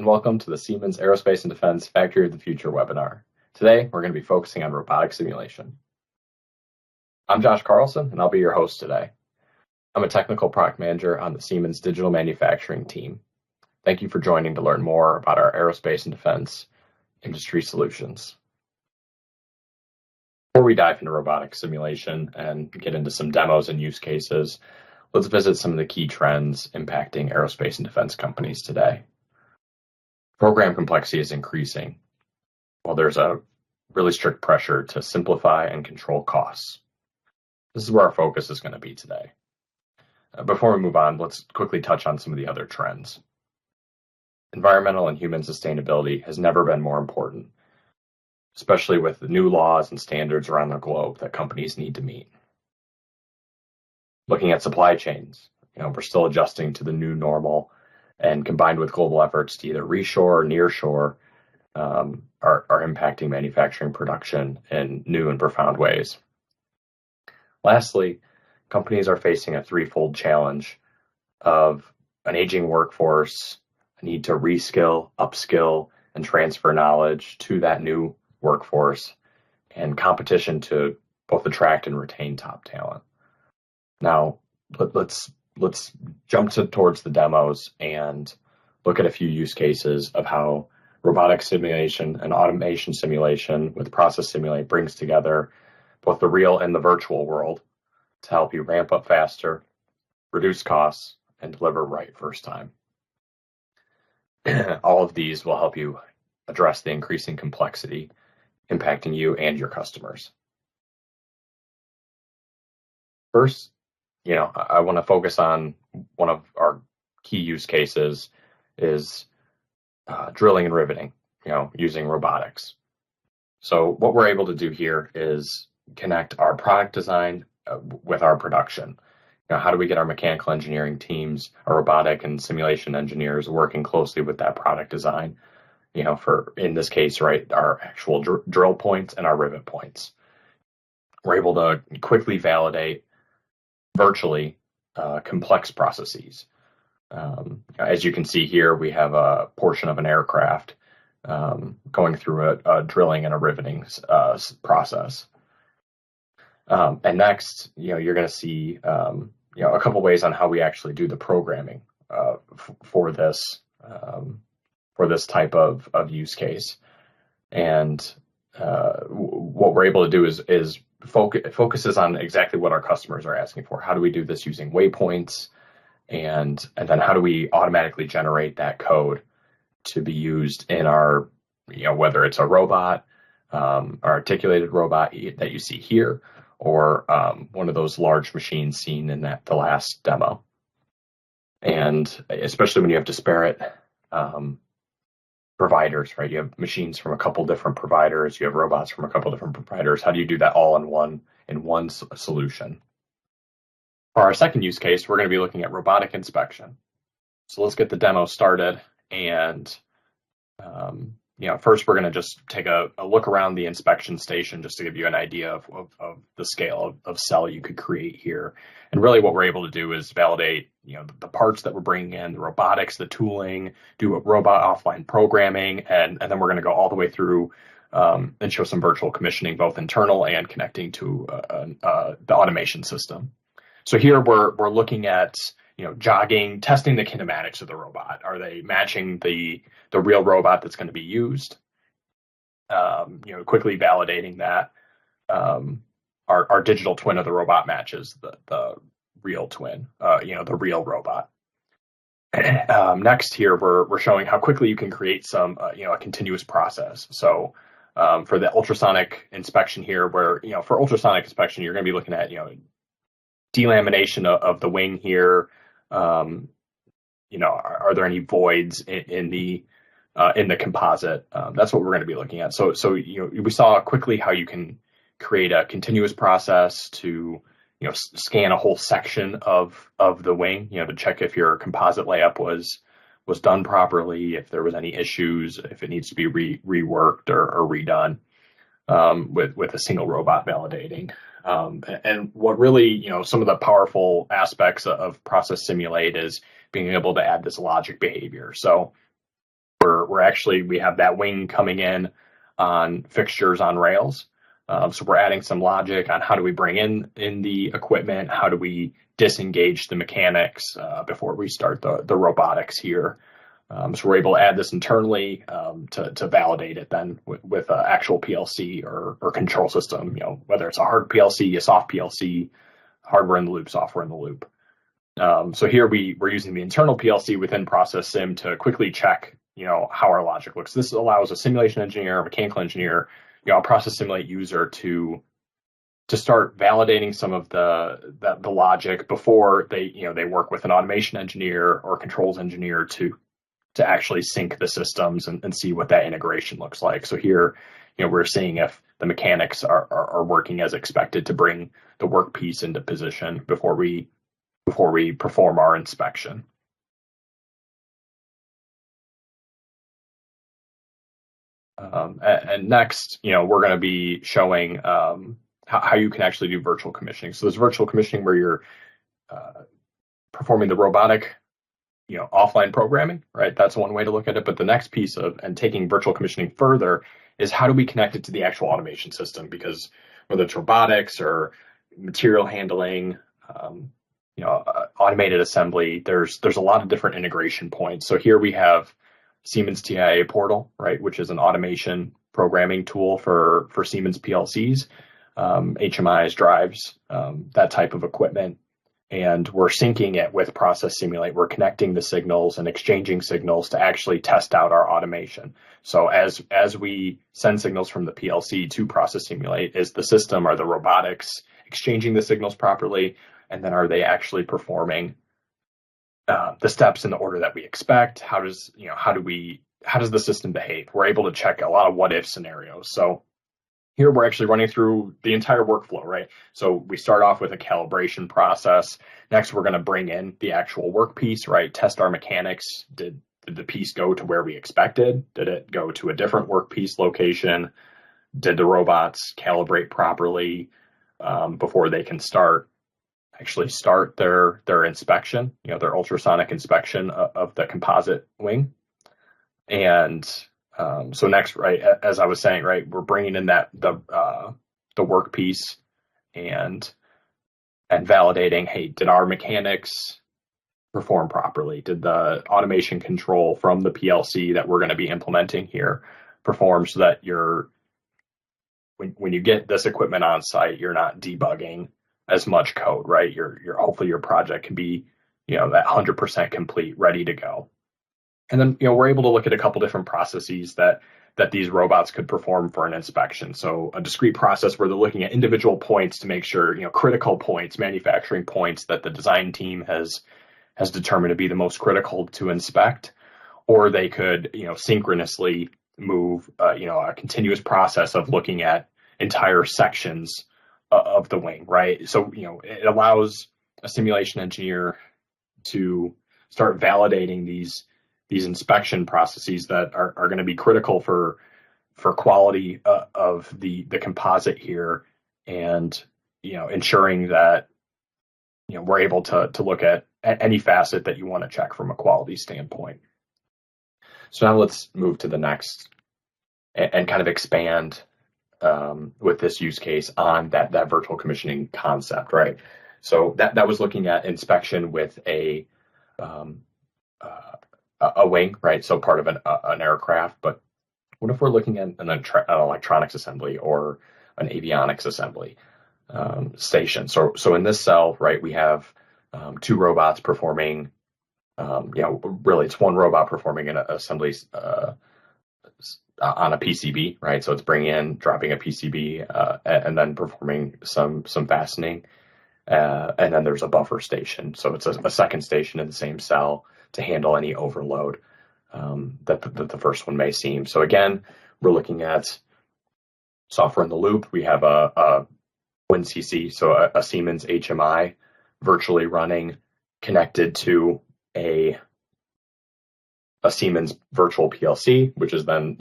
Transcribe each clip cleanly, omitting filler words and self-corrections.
and welcome to the Siemens Aerospace and Defense Factory of the Future webinar. Today, we're going to be focusing on robotic simulation. I'm Josh Carlson, and I'll be your host today. I'm a technical product manager on the Siemens digital manufacturing team. Thank you for joining to learn more about our aerospace and defense industry solutions. Before we dive into robotic simulation and get into some demos and use cases, let's visit some of the key trends impacting aerospace and defense companies today. Program complexity is increasing, while there's a really strict pressure to simplify and control costs. This is where our focus is going to be today. Before we move on, let's quickly touch on some of the other trends. Environmental and human sustainability has never been more important, especially with the new laws and standards around the globe that companies need to meet. Looking at supply chains, we're still adjusting to the new normal, and combined with global efforts to either reshore or nearshore, are impacting manufacturing production in new and profound ways. Lastly, companies are facing a threefold challenge of an aging workforce, a need to reskill, upskill, and transfer knowledge to that new workforce, and competition to both attract and retain top talent. Now, let's jump towards the demos and look at a few use cases of how robotic simulation and automation simulation with process simulate brings together both the real and the virtual world to help you ramp up faster, reduce costs, and deliver right first time. All of these will help you address the increasing complexity impacting you and your customers. First, I want to focus on one of our key use cases is drilling and riveting, using robotics. So what we're able to do here is connect our product design with our production. How do we get our mechanical engineering teams, our robotic and simulation engineers working closely with that product design, for, in this case, right, our actual drill points and our rivet points. We're able to quickly validate virtually complex processes. As you can see here, we have a portion of an aircraft going through a drilling and a riveting process. And next, you're going to see a couple ways on how we actually do the programming for this type of use case. And what we're able to do is focuses on exactly what our customers are asking for. How do we do this using waypoints? And then how do we automatically generate that code to be used in our, whether it's a robot, our articulated robot that you see here, or one of those large machines seen in the last demo. And especially when you have disparate providers, right? You have machines from a couple different providers, you have robots from a couple different providers. How do you do that all in one solution? For our second use case, we're going to be looking at robotic inspection. So let's get the demo started. And first we're going to just take a look around the inspection station just to give you an idea of the scale of cell you could create here. And really what we're able to do is validate, the parts that we're bringing in, the robotics, the tooling, do a robot offline programming, and then we're going to go all the way through and show some virtual commissioning, both internal and connecting to the automation system. So here we're looking at jogging, testing the kinematics of the robot. Are they matching the real robot that's going to be used? Quickly validating that our digital twin of the robot matches the real twin, the real robot. Next here, we're showing how quickly you can create some, a continuous process. So for the ultrasonic inspection here, where, for ultrasonic inspection, you're going to be looking at, delamination of the wing here. Are there any voids in the composite? That's what we're going to be looking at. So we saw quickly how you can create a continuous process to scan a whole section of the wing, to check if your composite layup was done properly, if there was any issues, if it needs to be reworked or redone with a single robot validating. And what really, some of the powerful aspects of process simulate is being able to add this logic behavior. So we have that wing coming in on fixtures on rails. So we're adding some logic on how do we bring in the equipment, how do we disengage the mechanics before we start the robotics here. So we're able to add this internally to validate it then with an actual PLC or control system, whether it's a hard PLC, a soft PLC, hardware in the loop, software in the loop. So here we're using the internal PLC within Process Sim to quickly check, how our logic looks. This allows a simulation engineer, a mechanical engineer, a Process Simulate user to start validating some of the logic before they work with an automation engineer or controls engineer to actually sync the systems and see what that integration looks like. So here, we're seeing if the mechanics are working as expected to bring the workpiece into position before we perform our inspection. And next, we're going to be showing how you can actually do virtual commissioning. So there's virtual commissioning where you're performing the robotic, offline programming, right? That's one way to look at it. But the next piece and taking virtual commissioning further is how do we connect it to the actual automation system? Because whether it's robotics or material handling, automated assembly, there's a lot of different integration points. So here we have Siemens TIA Portal, right, which is an automation programming tool for Siemens PLCs, HMIs, drives, that type of equipment. And we're syncing it with Process Simulate. We're connecting the signals and exchanging signals to actually test out our automation. So as we send signals from the PLC to Process Simulate, is the system, are the robotics exchanging the signals properly? And then are they actually performing the steps in the order that we expect? How does the system behave? We're able to check a lot of what if scenarios. So here we're actually running through the entire workflow, right? So we start off with a calibration process. Next, we're going to bring in the actual workpiece, right? Test our mechanics. Did the piece go to where we expected? Did it go to a different workpiece location? Did the robots calibrate properly before they can actually start their inspection, their ultrasonic inspection of the composite wing? And so next, right, as I was saying, right, we're bringing in the workpiece and validating, hey, did our mechanics perform properly? Did the automation control from the PLC that we're going to be implementing here perform so that when you get this equipment on site, you're not debugging as much code, right? Hopefully your project can be, that 100% complete, ready to go. And then, we're able to look at a couple different processes that these robots could perform for an inspection. So a discrete process where they're looking at individual points to make sure, critical points, manufacturing points that the design team has determined to be the most critical to inspect, or they could, synchronously move, a continuous process of looking at entire sections of the wing, right? So, it allows a simulation engineer to start validating these inspection processes that are going to be critical for quality of the composite here, and ensuring that we're able to look at any facet that you want to check from a quality standpoint. So now let's move to the next and kind of expand with this use case on that virtual commissioning concept, right? So that was looking at inspection with a wing, right? So part of an aircraft. But what if we're looking at an electronics assembly or an avionics assembly station? So in this cell, right, we have two robots performing. Really, it's one robot performing an assembly on a PCB, right? So it's bringing in, dropping a PCB, and then performing some fastening. And then there's a buffer station. So it's a second station in the same cell to handle any overload that the first one may seem. So again, we're looking at software in the loop. We have a WinCC, so a Siemens HMI virtually running, connected to a Siemens virtual PLC, which is then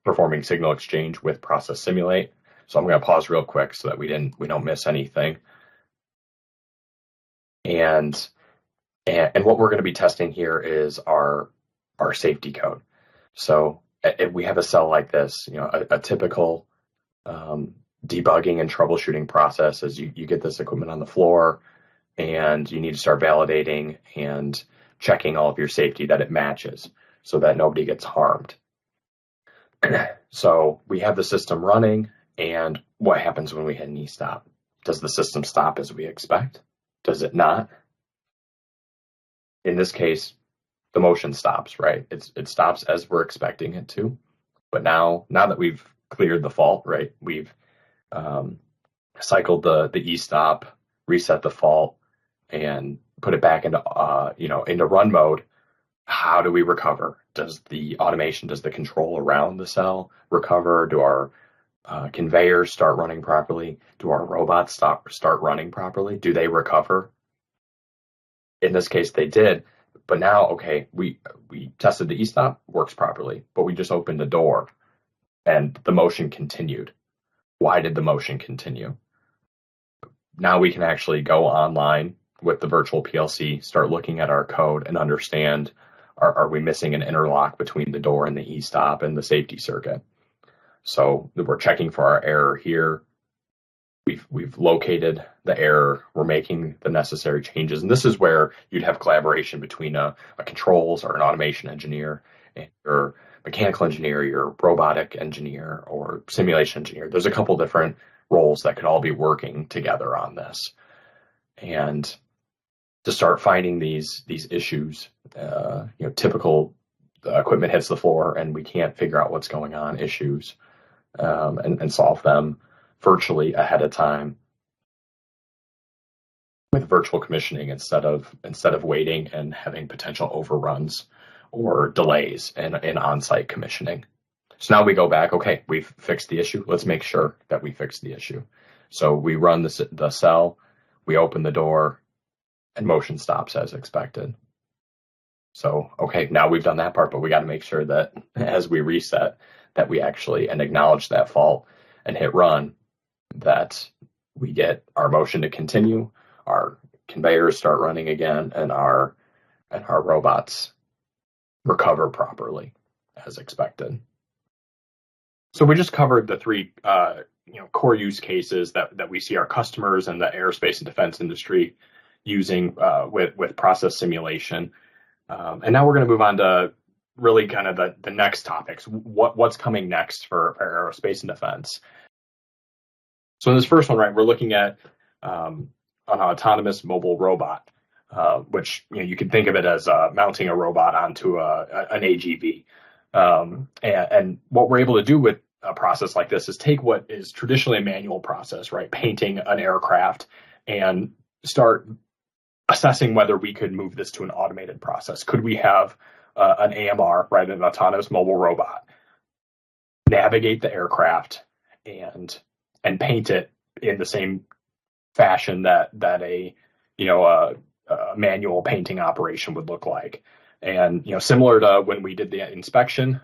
performing signal exchange with Process Simulate. So I'm going to pause real quick so that we don't miss anything. And what we're going to be testing here is our safety code. So if we have a cell like this, a typical debugging and troubleshooting process is you get this equipment on the floor and you need to start validating and checking all of your safety that it matches so that nobody gets harmed. So we have the system running, and what happens when we hit an e-stop? Does the system stop as we expect? Does it not? In this case, the motion stops, right? It stops as we're expecting it to. But now that we've cleared the fault, right, we've cycled the e-stop, reset the fault, and put it back into run mode. How do we recover? Does the automation, does the control around the cell recover? Do our conveyors start running properly? Do our robots start running properly? Do they recover? In this case, they did. But now, okay, we tested the e-stop, works properly, but we just opened the door and the motion continued. Why did the motion continue? Now we can actually go online with the virtual PLC, start looking at our code and understand, are we missing an interlock between the door and the e-stop and the safety circuit? So we're checking for our error here. We've located the error. We're making the necessary changes. And this is where you'd have collaboration between a controls or an automation engineer and your mechanical engineer, your robotic engineer, or simulation engineer. There's a couple different roles that could all be working together on this. And to start finding these issues, typical equipment hits the floor and we can't figure out what's going on issues, and solve them virtually ahead of time with virtual commissioning instead of waiting and having potential overruns or delays in on-site commissioning. So now we go back, okay, we've fixed the issue. Let's make sure that we fixed the issue. So we run the cell, we open the door, and motion stops as expected. So, okay, now we've done that part, but we got to make sure that as we reset, that we actually and acknowledge that fault and hit run, that we get our motion to continue, our conveyors start running again, and our robots recover properly as expected. So we just covered the three core use cases that we see our customers and the aerospace and defense industry using with process simulation. And now we're going to move on to really kind of the next topics. What's coming next for aerospace and defense? So in this first one, right, we're looking at an autonomous mobile robot, which you can think of it as mounting a robot onto an AGV. And what we're able to do with a process like this is take what is traditionally a manual process, right, painting an aircraft, and start assessing whether we could move this to an automated process. Could we have an AMR, right, an autonomous mobile robot, navigate the aircraft and paint it in the same fashion that a manual painting operation would look like? And similar to when we did the inspection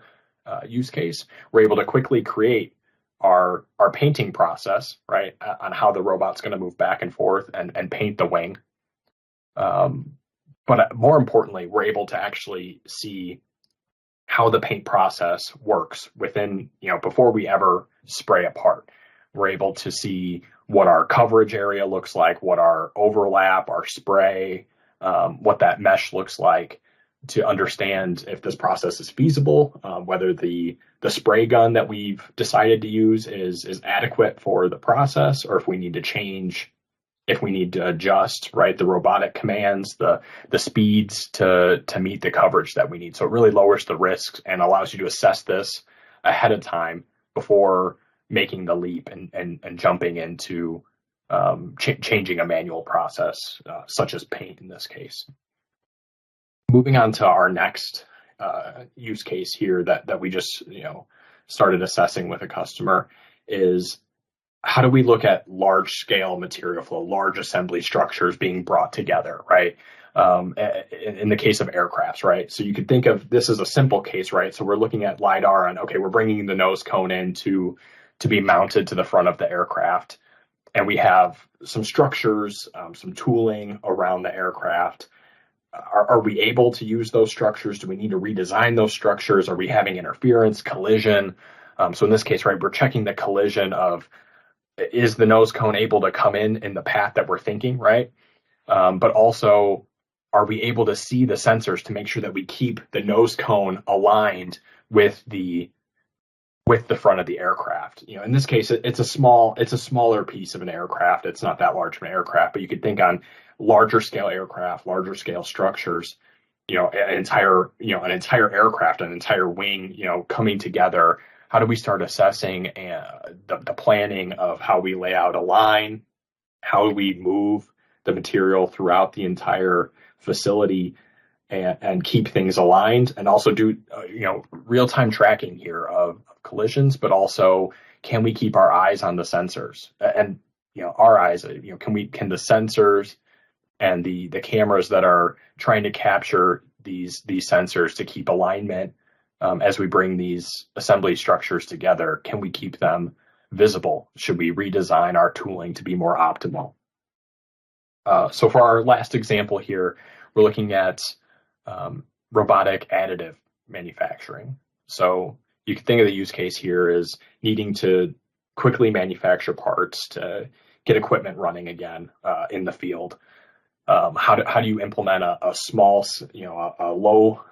use case, we're able to quickly create our painting process, right, on how the robot's going to move back and forth and paint the wing. But more importantly, we're able to actually see how the paint process works within, before we ever spray a part. We're able to see what our coverage area looks like, what our overlap, our spray, what that mesh looks like, to understand if this process is feasible, whether the spray gun that we've decided to use is adequate for the process, or if we need to change, if we need to adjust, right, the robotic commands, the speeds to meet the coverage that we need. So it really lowers the risks and allows you to assess this ahead of time before making the leap and jumping into changing a manual process, such as paint in this case. Moving on to our next use case here that we just started assessing with a customer is, how do we look at large scale material flow, large assembly structures being brought together, right? In the case of aircrafts, right? So you could think of this as a simple case, right? So we're looking at LiDAR and, okay, we're bringing the nose cone in to be mounted to the front of the aircraft. And we have some structures, some tooling around the aircraft. are we able to use those structures? Do we need to redesign those structures? Are we having interference, collision? So in this case, right, we're checking the collision of, is the nose cone able to come in the path that we're thinking, right? But also, are we able to see the sensors to make sure that we keep the nose cone aligned with the front of the aircraft? You know, in this case, it's a smaller piece of an aircraft. It's not that large of an aircraft, but you could think on larger scale aircraft, larger scale structures. You know, an entire aircraft, an entire wing, you know, coming together. How do we start assessing the planning of how we lay out a line? How do we move the material throughout the entire facility and keep things aligned, and also do real-time tracking here of collisions, but also can we keep our eyes on the sensors, and our eyes, can the sensors and the cameras that are trying to capture these sensors to keep alignment as we bring these assembly structures together, can we keep them visible? Should we redesign our tooling to be more optimal? So for our last example here, we're looking at robotic additive manufacturing. So you can think of the use case here as needing to quickly manufacture parts to get equipment running again in the field. How do you implement a small, a low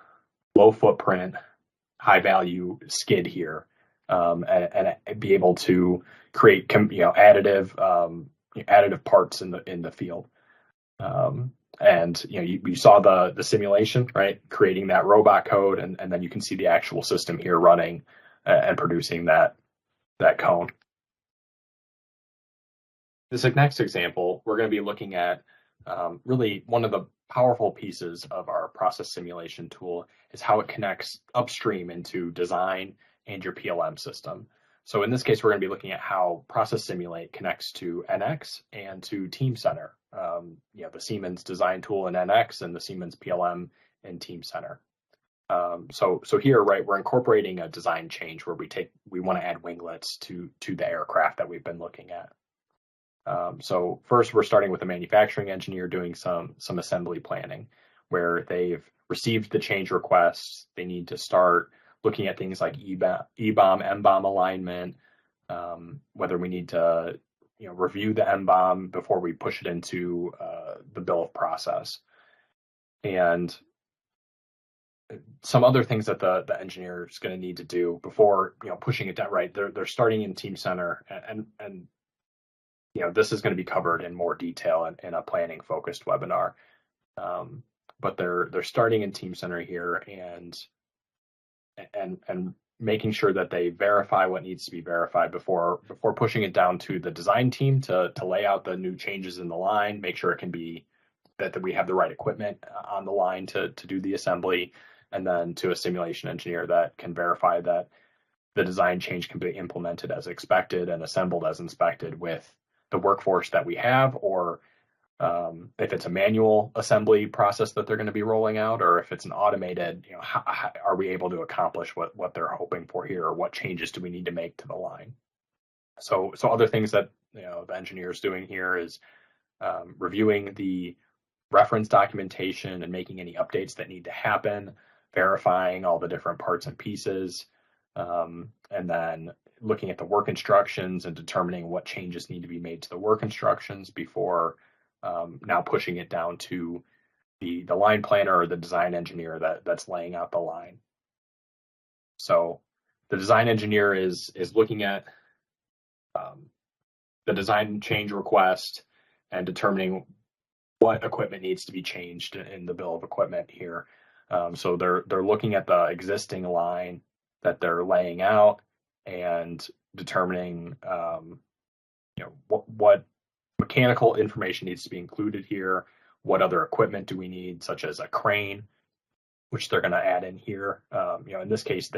footprint, high value skid here, and be able to create additive parts in the field. And you saw the simulation, right? Creating that robot code, and then you can see the actual system here running and producing that cone. This next example, we're going to be looking at really one of the powerful pieces of our process simulation tool is how it connects upstream into design and your PLM system. So in this case, we're going to be looking at how Process Simulate connects to NX and to Teamcenter. The Siemens design tool in NX and the Siemens PLM in Teamcenter. So here, right, we're incorporating a design change where we want to add winglets to the aircraft that we've been looking at. So first, we're starting with a manufacturing engineer doing some assembly planning, where they've received the change requests. They need to start looking at things like EBOM, MBOM alignment, whether we need to review the MBOM before we push it into the bill of process, and some other things that the engineer is going to need to do before pushing it down. Right, they're starting in Teamcenter, and this is going to be covered in more detail in a planning focused webinar. But they're starting in Teamcenter here and making sure that they verify what needs to be verified before pushing it down to the design team to lay out the new changes in the line, make sure it can be that we have the right equipment on the line to do the assembly, and then to a simulation engineer that can verify that the design change can be implemented as expected and assembled as inspected with the workforce that we have, or if it's a manual assembly process that they're going to be rolling out, or if it's an automated, how are we able to accomplish what they're hoping for here, or what changes do we need to make to the line? So other things that the engineer is doing here is reviewing the reference documentation and making any updates that need to happen, verifying all the different parts and pieces, and then looking at the work instructions and determining what changes need to be made to the work instructions before now pushing it down to the line planner or the design engineer that's laying out the line. So the design engineer is looking at the design change request and determining what equipment needs to be changed in the bill of equipment here. So they're looking at the existing line that they're laying out and determining what mechanical information needs to be included here, what other equipment do we need, such as a crane, which they're going to add in here. In this case,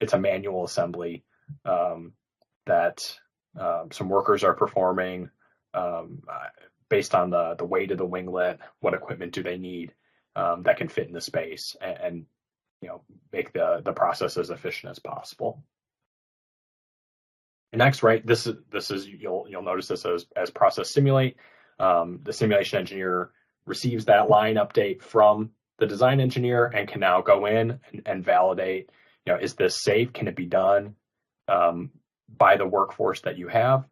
it's a manual assembly that some workers are performing based on the weight of the winglet. What equipment do they need that can fit in the space and make the process as efficient as possible. And next, right, this is you'll notice this as Process Simulate. The simulation engineer receives that line update from the design engineer and can now go in and validate, is this safe? Can it be done by the workforce that you have?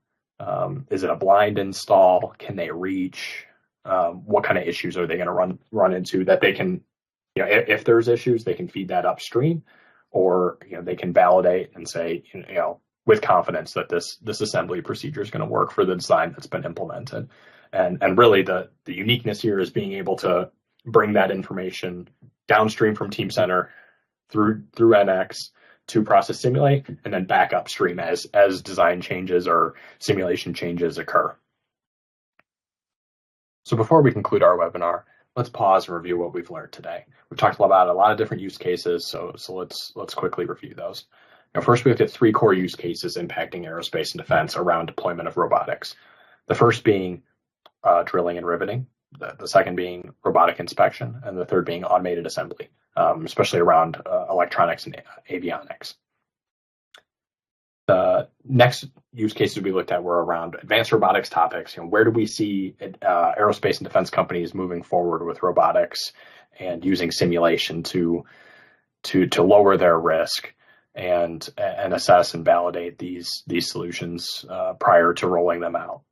Is it a blind install? Can they reach? What kind of issues are they going to run into that they can, if there's issues, they can feed that upstream, or they can validate and say, with confidence that this assembly procedure is going to work for the design that's been implemented. And really the uniqueness here is being able to bring that information downstream from Teamcenter through NX to process simulate, and then back upstream as design changes or simulation changes occur. So before we conclude our webinar, let's pause and review what we've learned today. We've talked about a lot of different use cases, so let's quickly review those. First, we looked at 3 core use cases impacting aerospace and defense around deployment of robotics. The first being drilling and riveting, the second being robotic inspection, and the third being automated assembly, especially around electronics and avionics. The next use cases we looked at were around advanced robotics topics. Where do we see aerospace and defense companies moving forward with robotics and using simulation to lower their risk and assess and validate these solutions prior to rolling them out?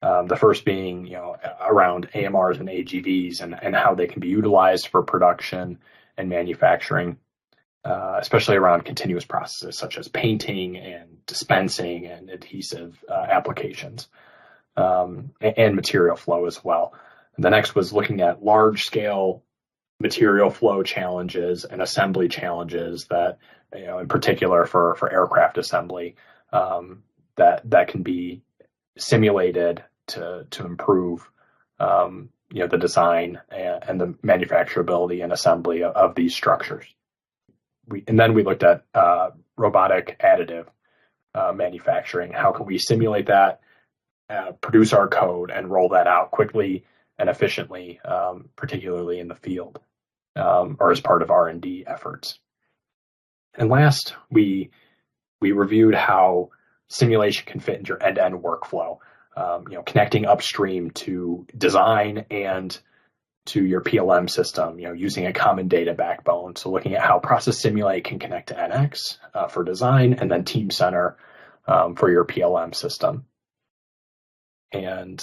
The first being, around AMRs and AGVs and how they can be utilized for production and manufacturing, especially around continuous processes such as painting and dispensing and adhesive applications, and material flow as well. And the next was looking at large-scale material flow challenges and assembly challenges that, in particular for aircraft assembly, that can be simulated to improve the design and the manufacturability and assembly of these structures. Then we looked at robotic additive manufacturing. How can we simulate that, produce our code, and roll that out quickly and efficiently, particularly in the field or as part of R&D efforts. And last, we reviewed how simulation can fit into your end-to-end workflow, connecting upstream to design and to your PLM system, using a common data backbone. So looking at how Process Simulate can connect to NX for design, and then Teamcenter for your PLM system. And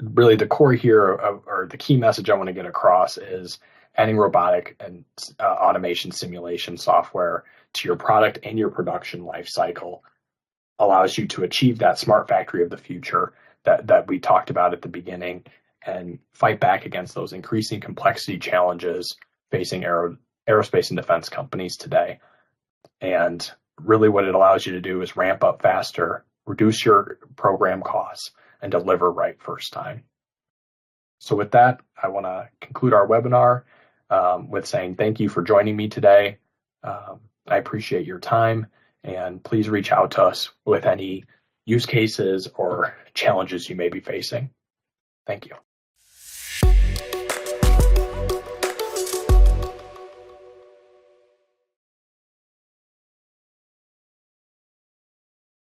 really the core here, or the key message I want to get across, is adding robotic and automation simulation software to your product and your production lifecycle allows you to achieve that smart factory of the future that we talked about at the beginning, and fight back against those increasing complexity challenges facing aerospace and defense companies today. And really what it allows you to do is ramp up faster, reduce your program costs, and deliver right first time. So with that, I want to conclude our webinar with saying thank you for joining me today. I appreciate your time, and please reach out to us with any use cases or challenges you may be facing. Thank you.